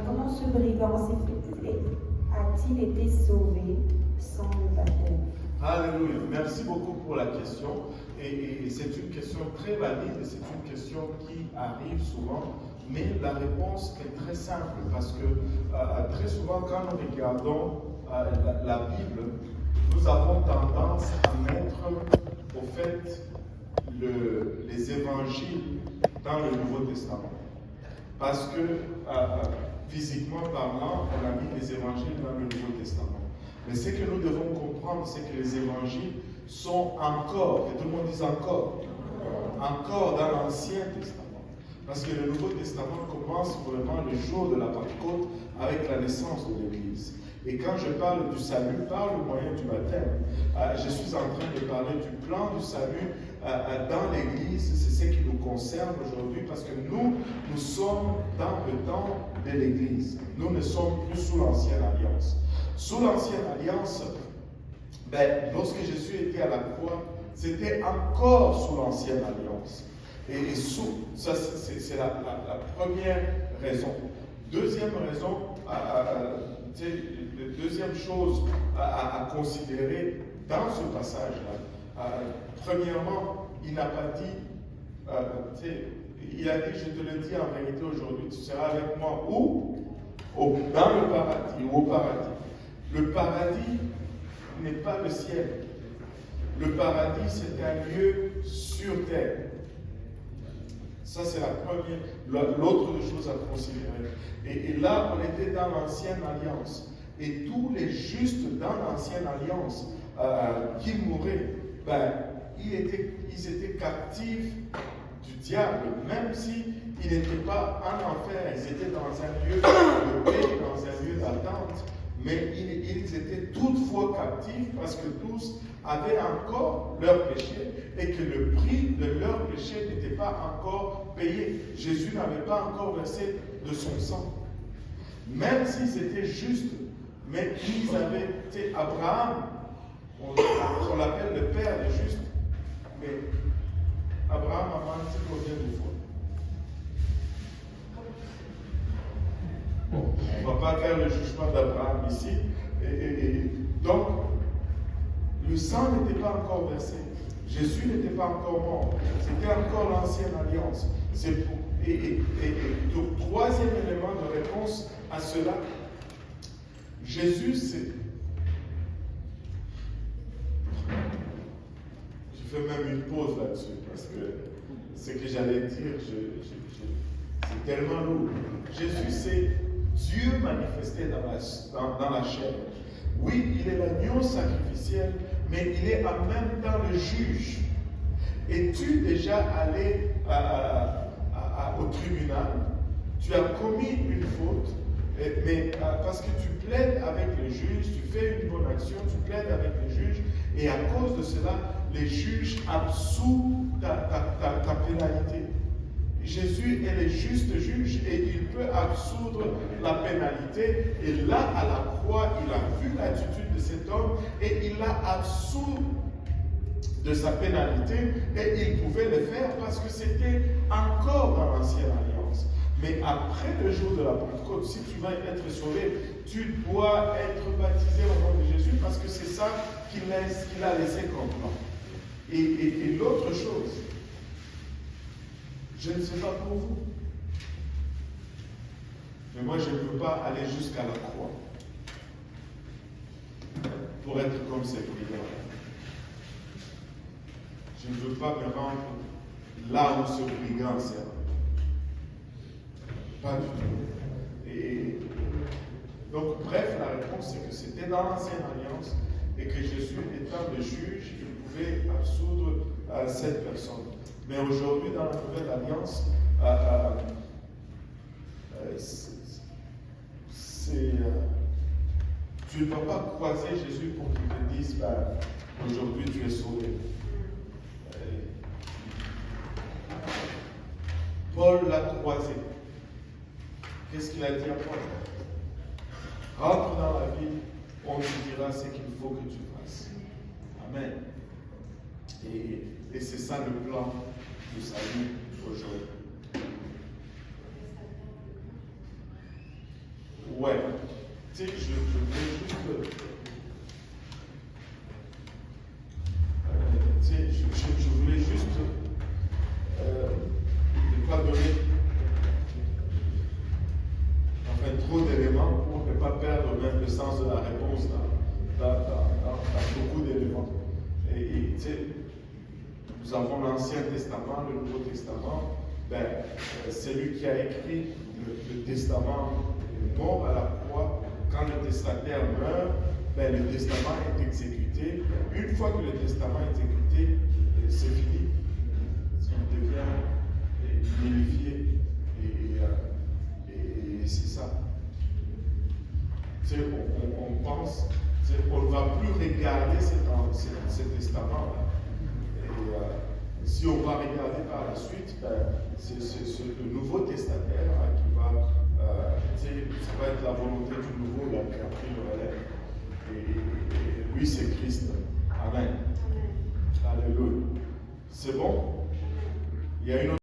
comment ce brigand a-t-il été sauvé sans le baptême? Alléluia. Merci beaucoup pour la question. Et c'est une question très valide, c'est une question qui arrive souvent, mais la réponse est très simple parce que très souvent, quand nous regardons la Bible, nous avons tendance à mettre au fait les évangiles dans le Nouveau Testament. Parce que physiquement parlant, on a mis les évangiles dans le Nouveau Testament. Mais ce que nous devons comprendre, c'est que les évangiles sont encore, et tout le monde dit encore dans l'Ancien Testament. Parce que le Nouveau Testament commence vraiment le jour de la Pentecôte avec la naissance de l'Église. Et quand je parle du salut par le moyen du baptême, je suis en train de parler du plan du salut dans l'Église. C'est ce qui nous concerne aujourd'hui parce que nous sommes dans le temps de l'Église. Nous ne sommes plus sous l'Ancienne Alliance. Sous l'Ancienne Alliance, lorsque Jésus était à la croix, c'était encore sous l'Ancienne Alliance. Et ça, c'est la première raison. Deuxième raison, deuxième chose à considérer dans ce passage-là, premièrement, il n'a pas dit, il a dit, je te le dis en vérité aujourd'hui, tu seras avec moi où? Dans le paradis, ou au paradis. Le paradis n'est pas le ciel. Le paradis, c'est un lieu sur terre. Ça, c'est la première. L'autre chose à considérer. Et là, on était dans l'Ancienne Alliance. Et tous les justes dans l'Ancienne Alliance qui mouraient, ils étaient captifs du diable, même s'ils n'étaient pas en enfer. Ils étaient dans un lieu de paix, dans un lieu d'attente. Mais ils étaient toutefois captifs parce que tous avaient encore leur péché et que le prix de leur péché n'était pas encore payé. Jésus n'avait pas encore versé de son sang. Même s'ils étaient justes, mais ils avaient été Abraham, on l'appelle le père des justes, mais Abraham a menti combien de fois? Bon, on ne va pas faire le jugement d'Abraham ici. Donc, le sang n'était pas encore versé. Jésus n'était pas encore mort. C'était encore l'Ancienne Alliance. Donc, troisième élément de réponse à cela, Jésus, c'est... Je fais même une pause là-dessus parce que ce que j'allais dire, c'est tellement lourd. Jésus, c'est Dieu manifesté dans la chair. Oui, il est l'agneau sacrificiel, mais il est en même temps le juge. Es-tu déjà allé au tribunal? Tu as commis une faute, mais parce que tu plaides avec le juge, tu fais une bonne action, tu plaides avec le juge, et à cause de cela, les juges absout ta pénalité. Jésus est le juste juge et il peut absoudre la pénalité. Et là, à la croix, il a vu l'attitude de cet homme et il l'a absous de sa pénalité. Et il pouvait le faire parce que c'était encore dans l'Ancienne Alliance. Mais après le jour de la Pentecôte, si tu vas être sauvé, tu dois être baptisé au nom de Jésus parce que c'est ça qu'il a laissé comme plan. Et l'autre chose, je ne sais pas pour vous, mais moi je ne veux pas aller jusqu'à la croix pour être comme ces brigands. Je ne veux pas me rendre là où ce brigand s'est rendu. Pas du tout. Et donc, bref, la réponse c'est que c'était dans l'Ancienne Alliance et que Jésus, étant le juge, il pouvait absoudre cette personne. Mais aujourd'hui, dans la Nouvelle Alliance, tu ne vas pas croiser Jésus pour qu'il te dise aujourd'hui tu es sauvé. Paul l'a croisé. Qu'est-ce qu'il a dit à Paul? Rentre dans la vie, on te dira ce qu'il faut que tu fasses. Amen. Et c'est ça le plan du salut aujourd'hui. Ouais. Tu sais, je voulais juste. Tu sais, je voulais juste ne pas donner trop d'éléments pour ne pas perdre même le sens de la réponse dans beaucoup d'éléments. Et tu sais, nous avons l'Ancien Testament, le Nouveau Testament. Ben, celui qui a écrit le testament est mort à la croix. Quand le testataire meurt, ben, le testament est exécuté. Une fois que le testament est exécuté, c'est fini. Il devient nullifié. Et c'est ça. On pense, on ne va plus regarder cet testament-là. Et si on va regarder par la suite, c'est le nouveau testataire qui va, ça va être la volonté du nouveau qui a pris le relais. Et lui, c'est Christ. Amen. Alléluia. C'est bon? Il y a une autre